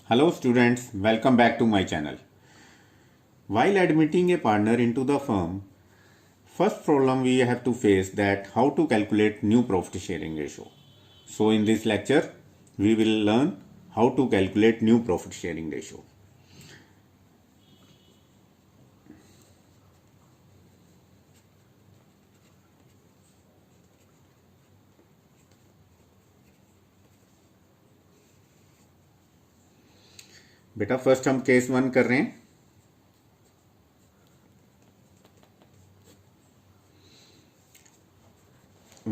Hello students, welcome back to my channel. While admitting a partner into the firm, first problem we have to face that how to calculate new profit sharing ratio. So in this lecture, we will learn how to calculate new profit sharing ratio. बेटा first हम case 1 कर रहे हैं.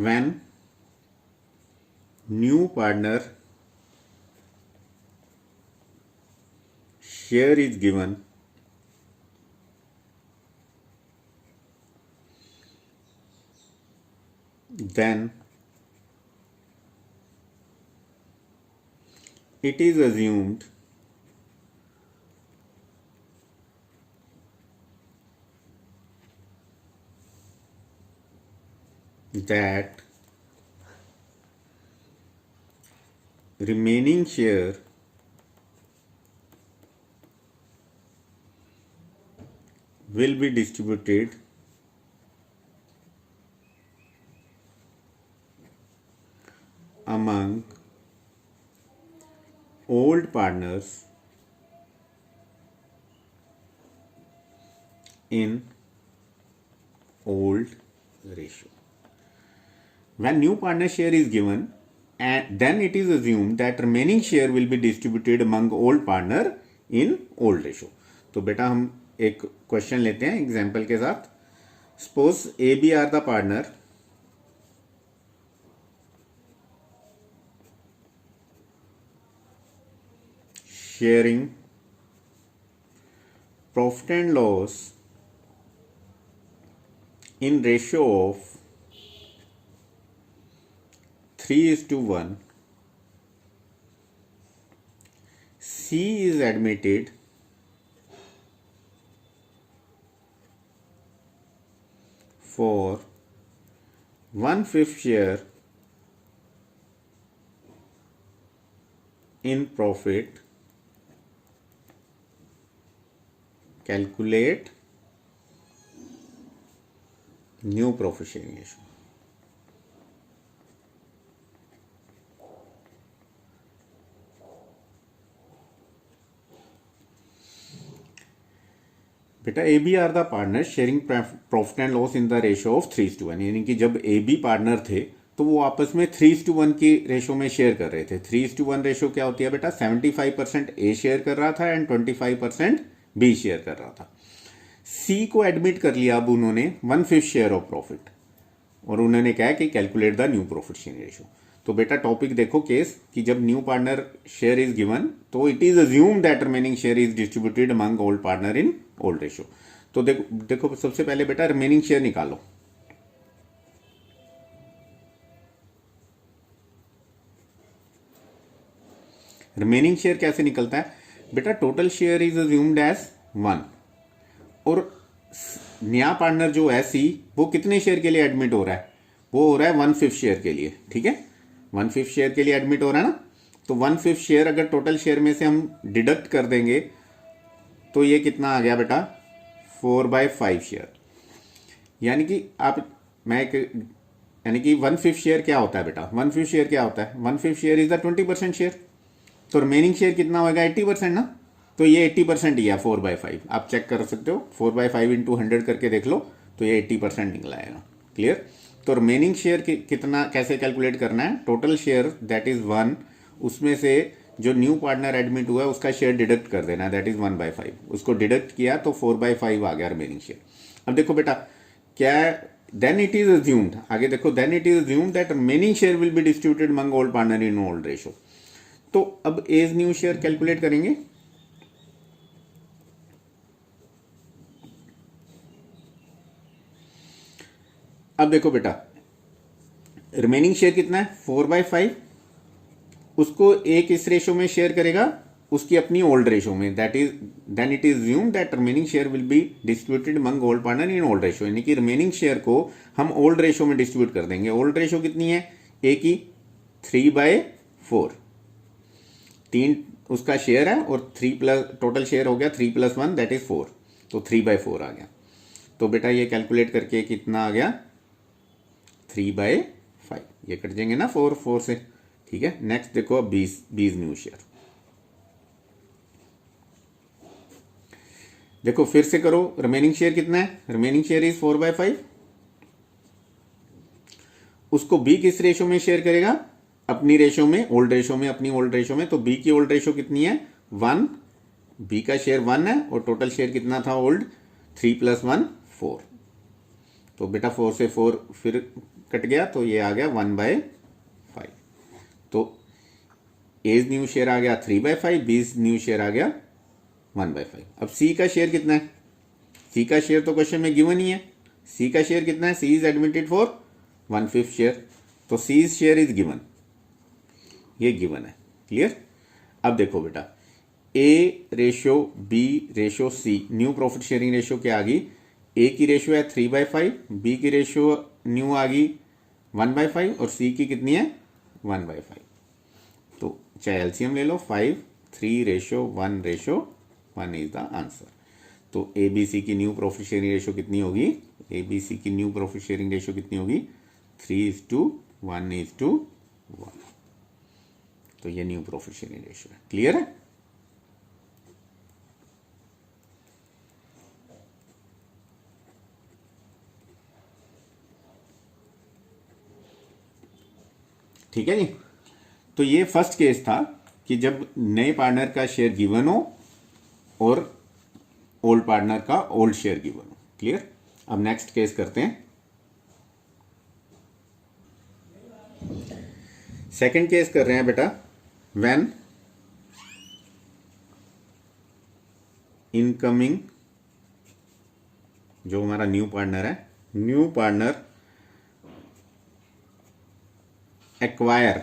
When new partner share is given, then it is assumed that remaining share will be distributed among old partners in old ratio. When new partner share is given, and then it is assumed that remaining share will be distributed among old partner in old ratio. तो बेटा हम एक question लेते हैं example के साथ. Suppose A B are the partner sharing profit and loss in ratio of 3:1. C is admitted for 1/5 share in profit. Calculate new profit sharing ratio. बेटा A B are the partner sharing profit and loss in the ratio of 3:1. यानी कि जब A B partner थे तो वो आपस में 3:1 की रेशो में शेयर कर रहे थे. 3:1 रेशो क्या होती है बेटा? 75% ए शेयर कर रहा था एंड 25% बी शेयर कर रहा था. सी को एडमिट कर लिया अब उन्होंने 1/5 शेयर ऑफ प्रॉफिट और उन्होंने कहा कि calculate the new profit sharing ratio. तो बेटा टॉपिक देखो केस कि जब new partner share is given तो it is assume that remaining share is distributed among old partner in old ratio. तो देखो सबसे पहले बेटा रिमेनिंग शेयर निकालो. रिमेनिंग शेयर कैसे निकलता है बेटा? Total share is assumed as 1 और नया पार्टनर जो है सी वो कितने शेयर के लिए एडमिट हो रहा है? वो हो रहा है 1/5 शेयर के लिए. ठीक है, 1/5 शेयर के लिए एडमिट हो रहा है ना. तो 1/5 शेयर अगर टोटल शेयर में से हम डिडक्ट कर देंगे तो ये कितना आ गया बेटा? 4/5 शेयर. यानी कि यानी कि 1/5 शेयर क्या होता है बेटा? 1/5 शेयर क्या होता है? 1/5 शेयर इज द 20% शेयर. तो रिमेनिंग शेयर कितना होगा? 80% ना. तो ये 80% ही है 4/5. आप चेक कर सकते हो 4/5 इंटू 100 करके देख लो तो ये 80% निकला आएगा. क्लियर? तो रिमेनिंग शेयर कितना कैसे कैलकुलेट करना है? टोटल शेयर दैट इज 1, उसमें से जो न्यू पार्टनर एडमिट हुआ है उसका शेयर डिडक्ट कर देना है, दैट इज 1/5. उसको डिडक्ट किया तो 4/5 आ गया रिमेनिंग शेयर. अब देखो बेटा क्या देन इट इज अज्यूम्ड, आगे देखो, then it is assumed that remaining share will be distributed among old partner in old ratio. तो अब एज न्यू शेयर कैलकुलेट करेंगे. अब देखो बेटा रिमेनिंग शेयर कितना है? 4/5. उसको एक इस रेशो में शेयर करेगा उसकी अपनी ओल्ड रेशो में, that is then it is assume that remaining share will be distributed among old partner in old ratio. यानी कि रिमेनिंग शेयर को हम ओल्ड रेशो में डिस्ट्रीब्यूट कर देंगे. ओल्ड रेशो कितनी है? ए की 3/4. 3 उसका शेयर है और 3 प्लस टोटल शेयर हो गया 3 + 1 दैट इज 4, तो 3/4 आ गया। तो बेटा ये कैलकुलेट करके कितना आ गया 3/5, ये कट जाएंगे ना 4 से, ठीक है। नेक्स्ट देखो अब 20 न्यू शेयर, देखो फिर से करो। रिमेनिंग शेयर कितना है, रिमेनिंग शेयर इज 4/5। उसको बी किस रेशो में शेयर करेगा, अपनी रेशो में, ओल्ड रेशो में, अपनी ओल्ड रेशो में। तो बी की ओल्ड रेशो कितनी है 1, बी का शेयर 1 है और टोटल शेयर कितना था ओल्ड 3 + 1 4। तो बेटा 4 से 4 फिर कट गया तो ये आ गया 1/5। तो एज न्यू शेयर आ गया 3/5, बीज न्यू शेयर आ गया 1/5। अब सी का शेयर कितना है, सी का शेयर तो क्वेश्चन में गिवन ही है। सी का शेयर कितना है, C is admitted for 1/5 share, तो सी शेयर इज गिवन, ये गिवन है। क्लियर। अब देखो बेटा ए रेशो बी रेशो सी, न्यू प्रॉफिट शेयरिंग रेशो क्या आ गई, ए की रेशो है 3/5, बी की रेशो न्यू आ गई 1/5 और सी की कितनी है 1/5। तो चाहे एलसीएम ले लो 5, 3:1:1 इज द आंसर। तो ए बी सी की न्यू प्रॉफिट शेयरिंग रेशो कितनी होगी, ए बी सी की न्यू प्रॉफिट शेयरिंग रेशो कितनी होगी 3:1:1। तो ये न्यू प्रॉफिट शेयरिंग रेशो है। क्लियर है। ठीक है जी। तो ये फर्स्ट केस था कि जब नए पार्टनर का शेयर गिवन हो और ओल्ड पार्टनर का ओल्ड शेयर गिवन हो। क्लियर। अब नेक्स्ट केस करते हैं। सेकंड केस कर रहे हैं बेटा, व्हेन इनकमिंग, जो हमारा न्यू पार्टनर है, न्यू पार्टनर एक्वायर,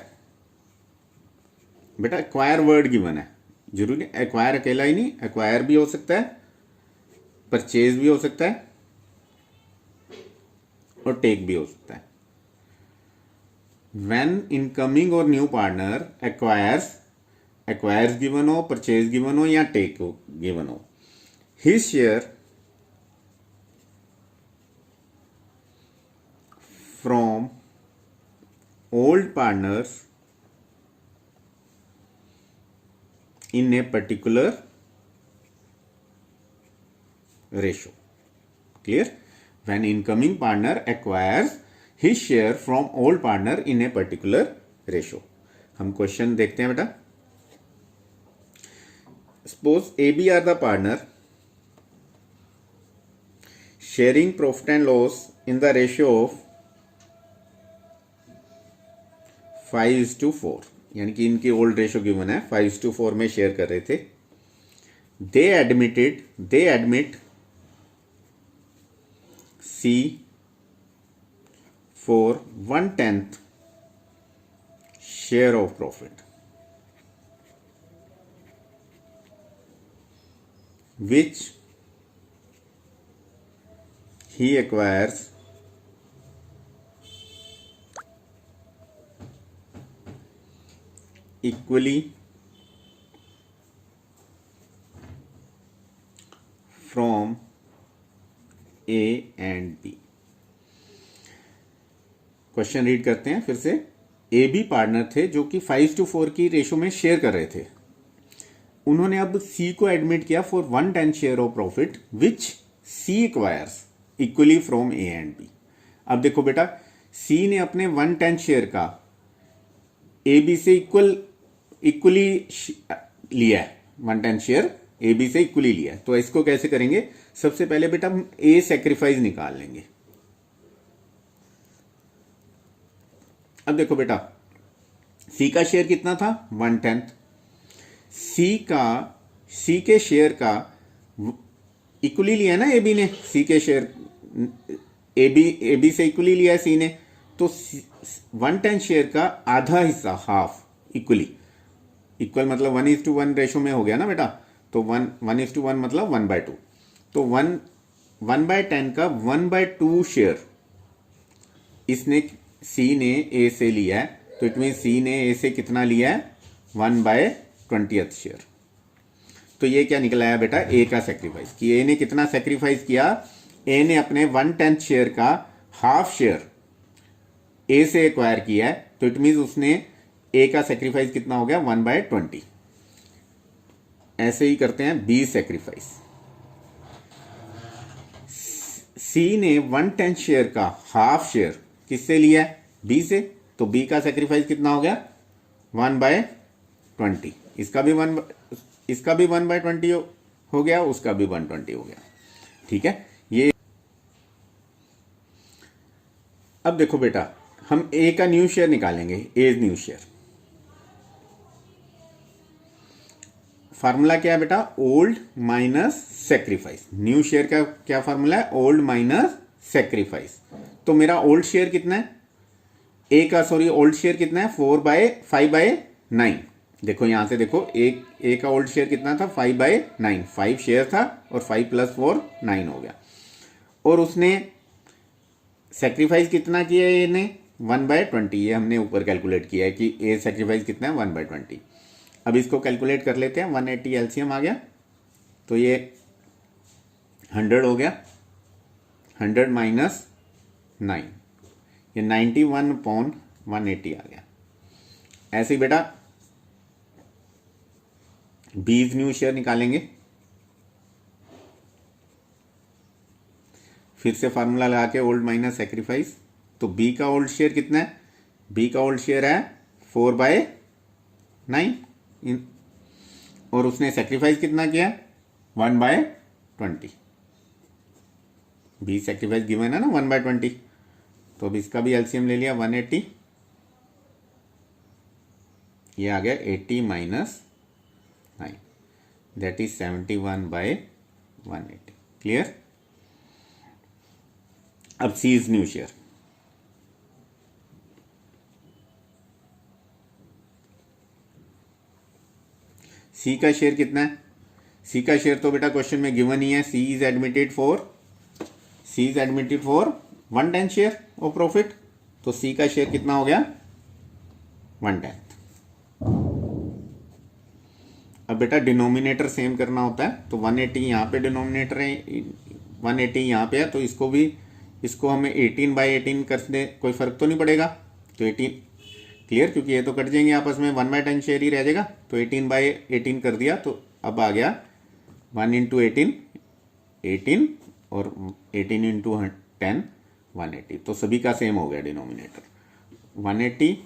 बेटा एक्वायर वर्ड गिवन है, जरूरी एक्वायर अकेला ही नहीं, एक्वायर भी हो सकता है, परचेज भी हो सकता है और टेक भी हो सकता है। व्हेन इनकमिंग और न्यू पार्टनर एक्वायर्स गिवन हो, परचेज गिवन हो या टेक गिवन हो, his share from old partners in a particular ratio. Clear. When incoming partner acquires his share from old partner in a particular ratio. हम question देखते हैं बेटा। Suppose AB are the partner sharing profit and loss in the ratio of 5:4, यानी कि इनकी old ratio given है 5:4 में share कर रहे थे। They admit C for 1/10 share of profit which he acquires equally from A and B। Question read करते हैं फिर से। ए बी पार्टनर थे जो कि 5:4 की रेशो में शेयर कर रहे थे। उन्होंने अब सी को एडमिट किया for 1/10 share of profit which C acquires equally from A and B. अब देखो बेटा सी ने अपने 1/10 शेयर का ए बी से इक्वली लिया है, 1/10 शेयर ए बी से इक्वली लिया है। तो इसको कैसे करेंगे, सबसे पहले बेटा हम ए सैक्रिफाइस निकाल लेंगे। अब देखो बेटा सी का शेयर कितना था 1/10, सी के शेयर का इक्वली लिया ना ए बी ने, सी के शेयर ए बी से इक्वली लिया है सी ने, तो 1/10 शेयर का आधा हिस्सा, हाफ, इक्वल मतलब 1:1 रेशो में हो गया ना बेटा। तो 1:1 मतलब 1/2। तो 1/10 का 1/2 शेयर इसने सी ने ए से लिया है। तो इट मीन सी ने ए से कितना लिया है 1/10। 20th share. तो ये क्या निकला है बेटा, ए का सेक्रीफाइस कि ए ने कितना सेक्रीफाइस किया, ए ने अपने 1/10 शेयर का हाफ शेयर ए से एक्वायर किया है, तो इट मीन उसने ए का सेक्रीफाइस कितना हो गया 1/20। ऐसे ही करते हैं बी सेक्रीफाइस। सी ने 1/10 शेयर का हाफ शेयर किससे लिया है, बी से, तो बी का सेक्रीफाइस कितना हो गया 1/20। इसका भी 1/20 हो गया, उसका भी 120 हो गया। ठीक है, ये अब देखो बेटा, हम ए का न्यू शेयर निकालेंगे, ए न्यू शेयर। फार्मूला क्या है बेटा, old minus sacrifice. New share का क्या फार्मूला है, ओल्ड माइनस सेक्रीफाइस। तो मेरा ओल्ड शेयर कितना है, ए का ओल्ड शेयर कितना है 5/9। देखो यहां से देखो, ए का ओल्ड शेयर कितना था 5/9, 5 शेयर था और 5 + 4 9 हो गया। और उसने सेक्रीफाइस कितना किया है, ए ने 1/20। ये हमने ऊपर कैलकुलेट किया है कि ए सेक्रीफाइस कितना है 1/20। अब इसको कैलकुलेट कर लेते हैं, 180 एलसीएम आ गया, तो ये 100 हो गया, 100 माइनस 9, ये 91/180 आ गया। ऐसे ही बेटा बीज न्यू शेयर निकालेंगे। फिर से फार्मूला लगा के ओल्ड माइनस सेक्रीफाइस। तो बी का ओल्ड शेयर कितना है, बी का ओल्ड शेयर है 4/9 और उसने सेक्रीफाइस कितना किया 1/20। बी सेक्रीफाइस गिवन है ना 1/20। तो अब इसका भी एलसीएम ले लिया 180, ये आ गया 80 माइनस 9, दैट इज 71/180। क्लियर। अब सी इज न्यू शेयर। सी का शेयर कितना है, सी का शेयर तो बेटा क्वेश्चन में गिवन ही है, C is admitted for 1/10 share of profit. तो सी का शेयर कितना हो गया 1/10। अब बेटा डिनोमिनेटर सेम करना होता है, तो 180 यहाँ पे डिनोमिनेटर है, 180 यहाँ पे है, तो इसको हमें 18/18 कर दे, कोई फर्क तो नहीं पड़ेगा। तो 18 क्लियर, क्योंकि ये तो कट जाएंगे आपस में, 1/10 शेयर ही रह जाएगा। तो 18/18 कर दिया, तो अब आ गया 1 × 18 18 और 18 × 10 180। तो सभी का सेम हो गया डिनोमिनेटर 180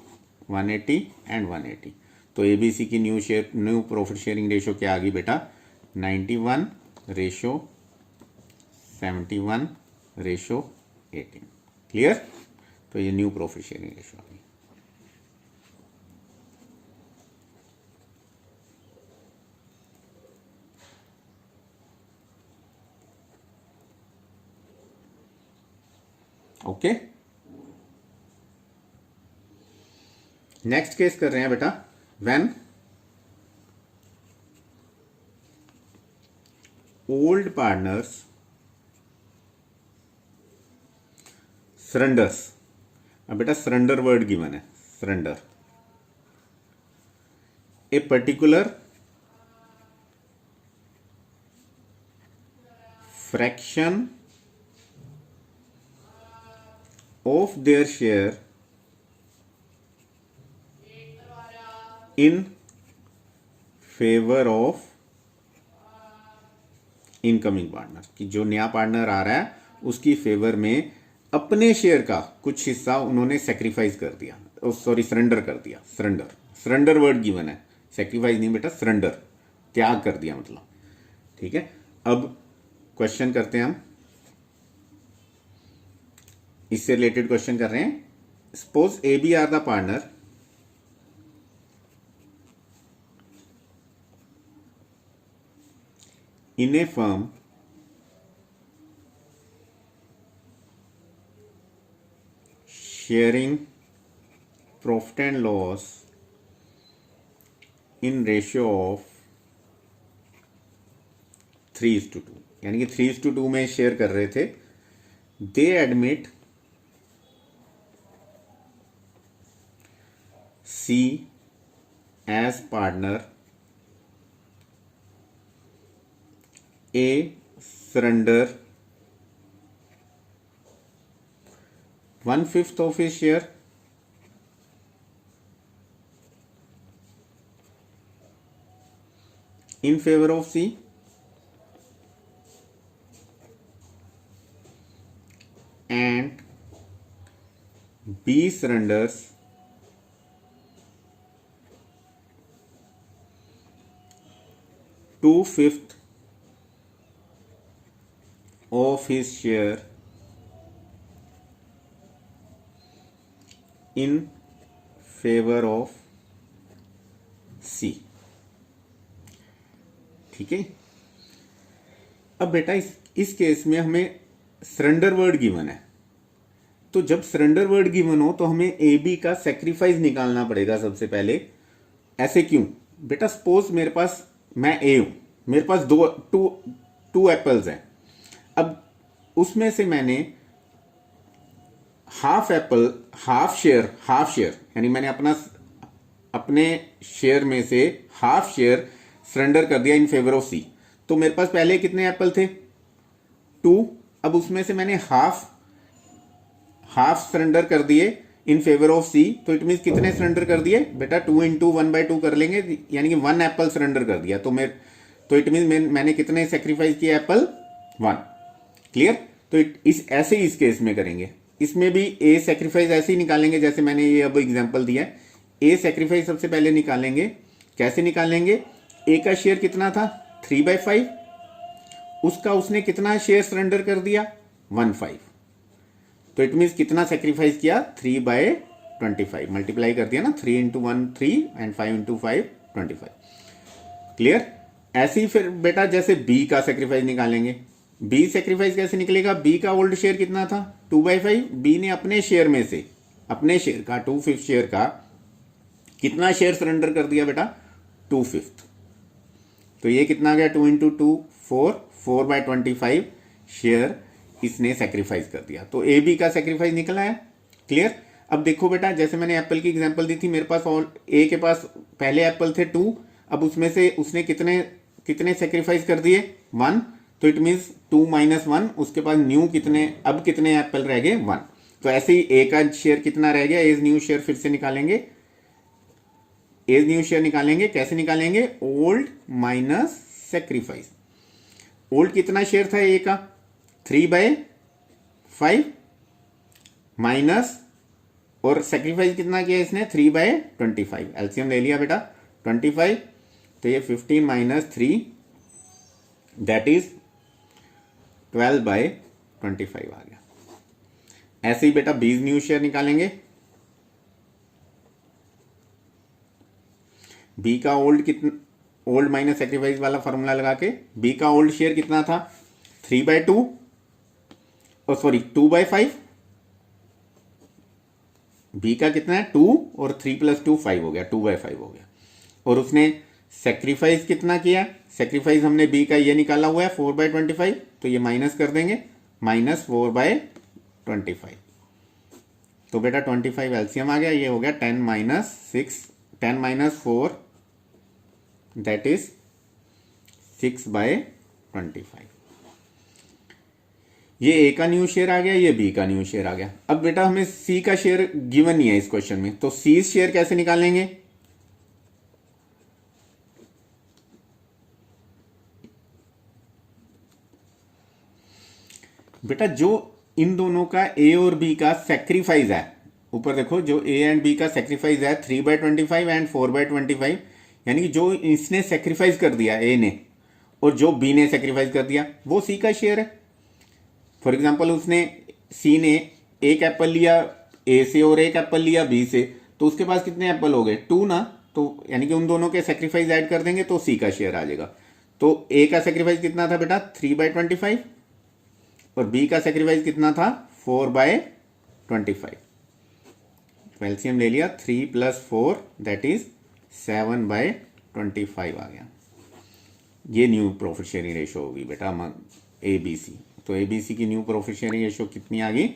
180 एंड 180। तो एबीसी की न्यू प्रॉफिट शेयरिंग रेशो क्या आ गई बेटा 91/71/18। क्लियर। तो ये न्यू प्रॉफिट शेयरिंग रेशो आ गई। ओके, नेक्स्ट केस कर रहे हैं बेटा, व्हेन ओल्ड पार्टनर्स सरेंडर्स। अब बेटा सरेंडर वर्ड गिवन है, surrender a particular fraction of their share in favor of incoming partner, कि जो नया पार्टनर आ रहा है उसकी फेवर में अपने शेयर का कुछ हिस्सा उन्होंने सेक्रीफाइस कर दिया, सरेंडर कर दिया। सरेंडर वर्ड गिवन है, सेक्रीफाइस नहीं बेटा, सरेंडर, त्याग कर दिया मतलब। ठीक है, अब क्वेश्चन करते हैं हम, इससे रिलेटेड क्वेश्चन कर रहे हैं। Suppose A B are the partner in a firm sharing profit and loss in ratio of 3:2, यानी कि 3:2 में शेयर कर रहे थे। They admit C as partner A surrender 1/5 of his share in favor of C, and B surrenders 2/5 of his share in favor of C। ठीक है। अब बेटा इस केस में हमें सरेंडर वर्ड गिवन है, तो जब सरेंडर वर्ड गिवन हो तो हमें ए बी का सेक्रीफाइस निकालना पड़ेगा सबसे पहले। ऐसे क्यों बेटा? सपोज मेरे पास, मैं ए हूं, मेरे पास टू एप्पल्स हैं। अब उसमें से मैंने हाफ एप्पल, हाफ शेयर यानी मैंने अपने शेयर में से हाफ शेयर सरेंडर कर दिया इन फेवर ऑफ सी। तो मेरे पास पहले कितने एप्पल थे? 2। अब उसमें से मैंने हाफ सरेंडर कर दिए इन फेवर ऑफ सी, तो इट मीन कितने सरेंडर कर दिए बेटा? 2 × 1/2 कर लेंगे, यानी कि 1 एप्पल सरेंडर कर दिया। तो इट मीन मैंने कितने सेक्रीफाइस किए? एप्पल 1। क्लियर? तो ऐसे ही इस केस में करेंगे। इसमें भी ए सेक्रीफाइस ऐसे ही निकालेंगे जैसे मैंने ये अब एग्जांपल दिया है। ए सेक्रीफाइस सबसे पहले निकालेंगे। कैसे निकालेंगे? ए का शेयर कितना था? 3/5। उसका उसने कितना शेयर सरेंडर कर दिया? 1/5। तो इट मीन्स कितना सेक्रीफाइस किया? 3/25 मल्टीप्लाई कर दिया ना, 3 × 1 3 एंड 5 × 5 25। क्लियर? ऐसे ही फिर बेटा जैसे बी का सेक्रीफाइस निकालेंगे। बी सेक्रीफाइस कैसे निकलेगा? बी का ओल्ड शेयर कितना था? 2/5। बी ने अपने शेयर में से, अपने शेयर का 2/5 शेयर का कितना शेयर सरेंडर कर दिया बेटा? 2/5। तो ये कितना आ गया? 2 × 2 4, 4/25 शेयर इसने सेक्रीफाइस कर दिया। तो ए बी का सेक्रीफाइस निकला है। क्लियर? अब देखो बेटा, जैसे मैंने एप्पल की एग्जांपल दी थी, मेरे पास ए के पास पहले एप्पल थे 2। अब उसमें से उसने कितने सेक्रीफाइस कर दिए? 1। तो इट मीन्स 2 - 1, उसके पास न्यू अब कितने एप्पल रह गए? 1। तो ऐसे ही ए का शेयर कितना रह गया? एज न्यू शेयर फिर से निकालेंगे। एज न्यू शेयर निकालेंगे। कैसे निकालेंगे? Old minus sacrifice. ओल्ड कितना शेयर था ए का? 3/5 माइनस, और सेक्रीफाइस कितना किया इसने? 3/25। एलसीएम ले लिया बेटा 25। तो ये 15 - 3 दैट इज 12/25 आ गया। ऐसे ही बेटा बीज न्यू शेयर निकालेंगे। बी का ओल्ड माइनस सेक्रीफाइस वाला फॉर्मूला लगा के बी का ओल्ड शेयर कितना था? 3/2 और सॉरी 2/5। बी का कितना है? 2 और 3 + 2 5 हो गया, 2/5 हो गया। और उसने सेक्रीफाइस कितना किया? सेक्रीफाइस हमने बी का ये निकाला हुआ है 4/25, तो ये माइनस कर देंगे, -4/25। तो बेटा 25 एलसीएम आ गया। ये हो गया 10 - 4 दैट इज 6/25। ये ए का न्यू शेयर आ गया, ये बी का न्यू शेयर आ गया। अब बेटा हमें सी का शेयर गिवन नहीं है इस क्वेश्चन में, तो सी शेयर कैसे निकालेंगे? बेटा जो इन दोनों का ए और बी का सेक्रीफाइस है, ऊपर देखो, जो ए एंड बी का सेक्रीफाइस है 3/25 एंड 4/25, यानी कि जो इसने सेक्रीफाइस कर दिया ए ने और जो बी ने सेक्रीफाइस कर दिया वो सी का शेयर है। फॉर एग्जाम्पल सी ने एक एप्पल लिया ए से और एक एप्पल लिया बी से, तो उसके पास कितने एप्पल हो गए? 2 ना। तो यानी कि उन दोनों के सेक्रीफाइस ऐड कर देंगे तो सी का शेयर आ जाएगा। तो ए का सेक्रीफाइस कितना था बेटा? 3/25 और बी का सेक्रीफाइस कितना था? 4/25। एलसीएम ले लिया, 3 + 4 दैट इज 7/25 आ गया। ये न्यू प्रॉफिट शेयरिंग रेशो होगी बेटा ए बी सी। तो ए बी सी की न्यू प्रॉफिट शेयरिंग रेशो कितनी आ गई?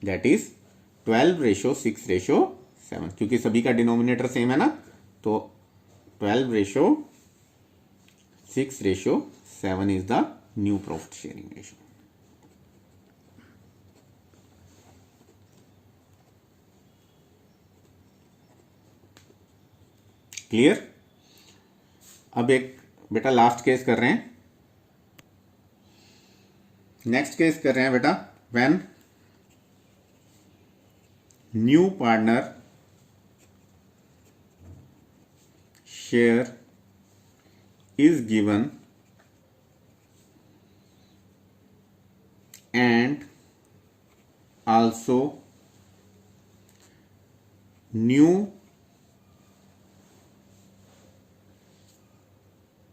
दैट इज 12:6:7, क्योंकि सभी का डिनोमिनेटर सेम है ना, तो 12:6:7 7 is the new profit sharing ratio. Clear? अब एक बेटा लास्ट केस कर रहे हैं, नेक्स्ट केस कर रहे हैं बेटा, when new partner share is given and also new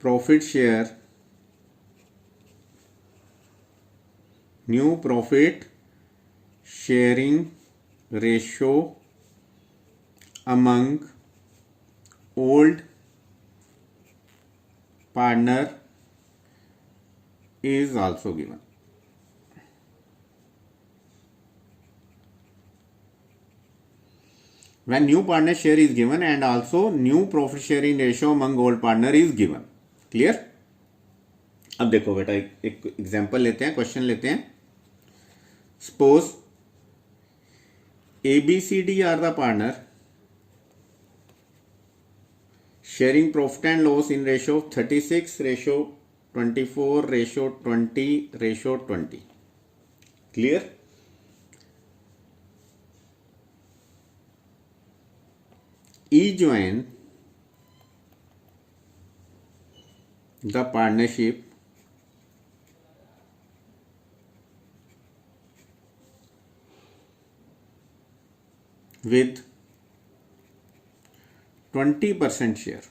profit sharing ratio among old partner is also given. When new partner share is given and also new profit sharing ratio among old partner is given. Clear? अब देखो बेटा एक example लेते हैं, question लेते हैं. Suppose ABCD are the partner sharing profit and loss in ratio 36, ratio 24, ratio 20, ratio 20. Clear? E join the partnership with 20% share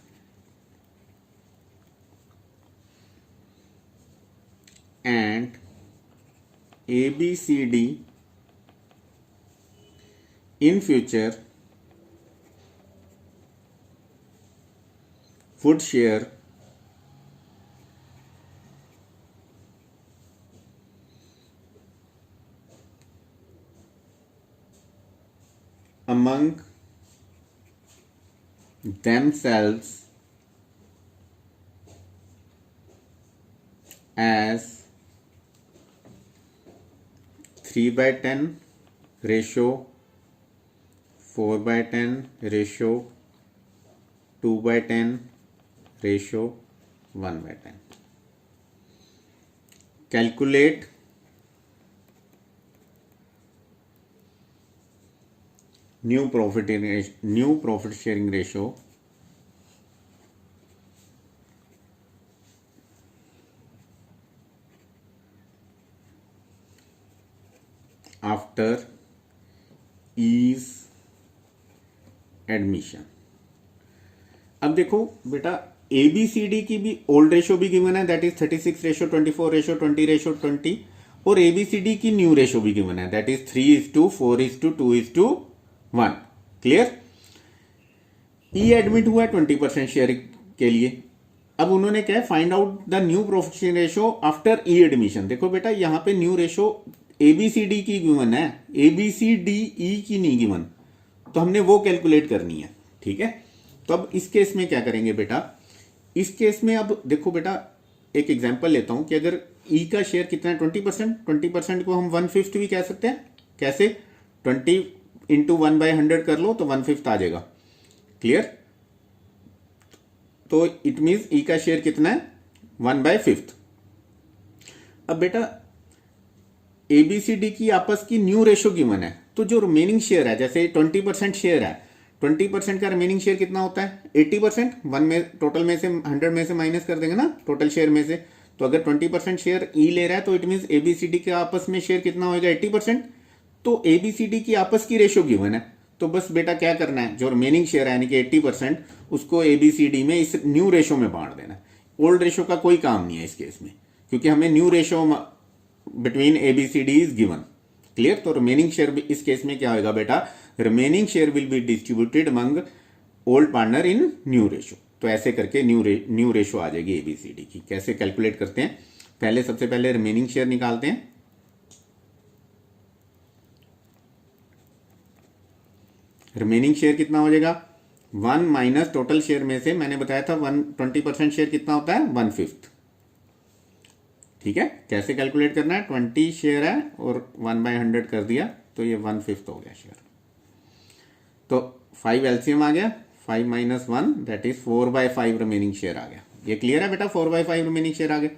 and ABCD in future would share among themselves as 3/10 ratio, 4/10 ratio, 2/10 ratio, 1/10. Calculate new profit sharing ratio after ease admission. अब देखो बेटा ABCD की भी old ratio भी given है, that is 36 ratio 24 ratio 20 ratio 20, और ABCD की new ratio भी गिवन है, that is 3:4:2:1. Clear? E admit हुआ है 20% शेयर के लिए. अब उन्होंने क्या है, find out the new profit sharing ratio after E admission. देखो बेटा यहां पे न्यू रेशो ABCD की गिवन है, ABCDE की नहीं गिवन, तो हमने वो कैलकुलेट करनी है. ठीक है, तो अब इस केस में क्या करेंगे बेटा, इस केस में अब देखो बेटा एक एग्जांपल लेता हूं कि अगर E का शेयर कितना है 20% को हम 1/5 भी कह सकते हैं. कैसे? 20 इंटू 1/100 कर लो तो 1/5 आ जाएगा. क्लियर? तो इट मीन्स E का शेयर कितना है 1/5. अब बेटा ABCD की आपस की न्यू रेशो गिवन है, तो जो रिमेनिंग शेयर है, जैसे 20% शेयर है, 20% का रिमेनिंग शेयर कितना होता है 80%. 1 में टोटल में से 100 में से माइनस कर देंगे ना टोटल शेयर में से. तो अगर 20% शेयर E ले रहा है तो इट मीन्स ABCD के आपस में शेयर कितना होगा 80%. तो ABCD की आपस की रेशो गिवन है, तो बस बेटा क्या करना है, जो रिमेनिंग शेयर है यानी कि 80% उसको ABCD में इस न्यू रेशो में बांट देना है. ओल्ड रेशो का कोई काम नहीं है इस केस में, क्योंकि हमें new ratio between ABCD is given. Clear? तो रिमेनिंग शेयर भी इस केस में क्या होगा बेटा, remaining share will be distributed among old partner in new ratio. तो ऐसे करके न्यू रेशो आ जाएगी ABCD की. कैसे कैलकुलेट करते हैं, पहले सबसे पहले रिमेनिंग शेयर निकालते हैं. रिमेनिंग शेयर कितना हो जाएगा 1 माइनस टोटल शेयर में से मैंने बताया था 20% शेयर कितना होता है 1/5. ठीक है, कैसे कैलकुलेट करना है, 20 शेयर है और 1/100 कर दिया तो ये 1/5 हो गया शेयर। तो 5 एलसीएम आ गया, 5 - 1 दैट इज 4/5 रिमेनिंग शेयर आ गया। ये क्लियर है बेटा, 4/5 रिमेनिंग शेयर आ गया।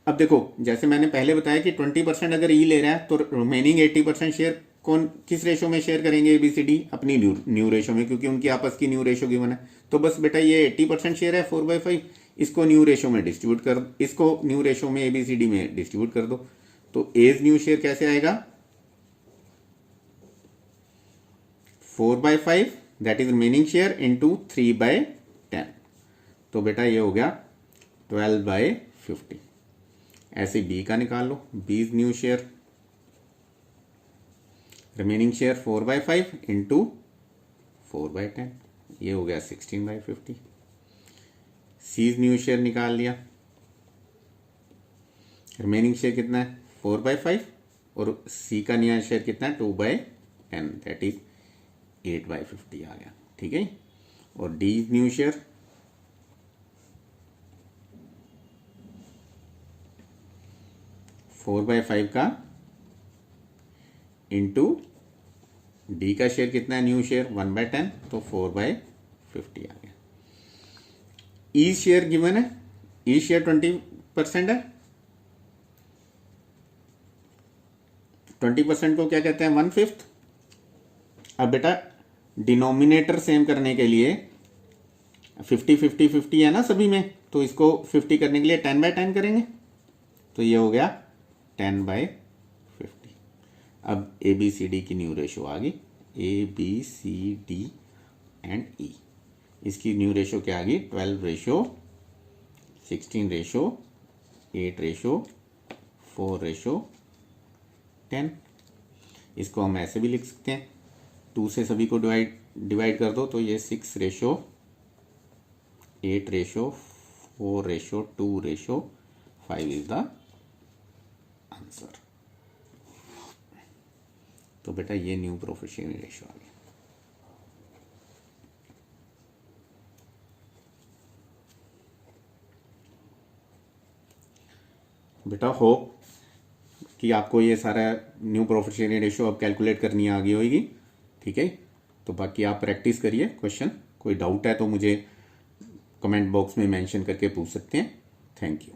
अब देखो जैसे मैंने पहले बताया कि 20% अगर ई ले रहा है तो रिमेनिंग 80% शेयर कौन किस रेशो में शेयर करेंगे, ABCD अपनी न्यू रेशो में, क्योंकि उनकी आपस की न्यू रेशो गिवन है। तो बस बेटा ये 80% शेयर है 4/5, इसको न्यू रेशो में डिस्ट्रीब्यूट कर, इसको न्यू रेशो में ABCD में डिस्ट्रीब्यूट कर दो। तो एज न्यू शेयर कैसे आएगा, 4/5 that is remaining share into 3/10। तो बेटा ये हो गया 12/50। ऐसे बी का निकाल लो, B is new share, remaining share 4/5 into 4/10, ये हो गया 16/50। सी इज न्यू शेयर निकाल लिया, रिमेनिंग शेयर कितना है 4/5 और सी का नया शेयर कितना है 2/10 दैट इज 8/50 आ गया। ठीक है, और D is new share, four by five का इंटू डी का शेयर कितना है न्यू शेयर 1/10 तो 4/50 आ गया। ई शेयर गिवन है, ई शेयर 20% है, 20% को क्या कहते हैं 1/5। अब बेटा डिनोमिनेटर सेम करने के लिए 50-50-50 है ना सभी में, तो इसको 50 करने के लिए 10/10 करेंगे, तो ये हो गया 10/50। अब ABCD की न्यू रेशो आ गई, ABCD एंड E, इसकी न्यू रेशो क्या आ गई 12:16:8:4:10। इसको हम ऐसे भी लिख सकते हैं, 2 से सभी को डिवाइड कर दो तो ये 6:8:4:2:5 इज द आंसर। तो बेटा ये न्यू प्रॉफिट शेयरिंग रेशो आ गया। बेटा होप कि आपको ये सारा न्यू प्रॉफिट शेयरिंग रेशो अब कैलकुलेट करनी आ गई होगी। ठीक है, तो बाकी आप प्रैक्टिस करिए क्वेश्चन, कोई डाउट है तो मुझे कमेंट बॉक्स में मेंशन करके पूछ सकते हैं। Thank you.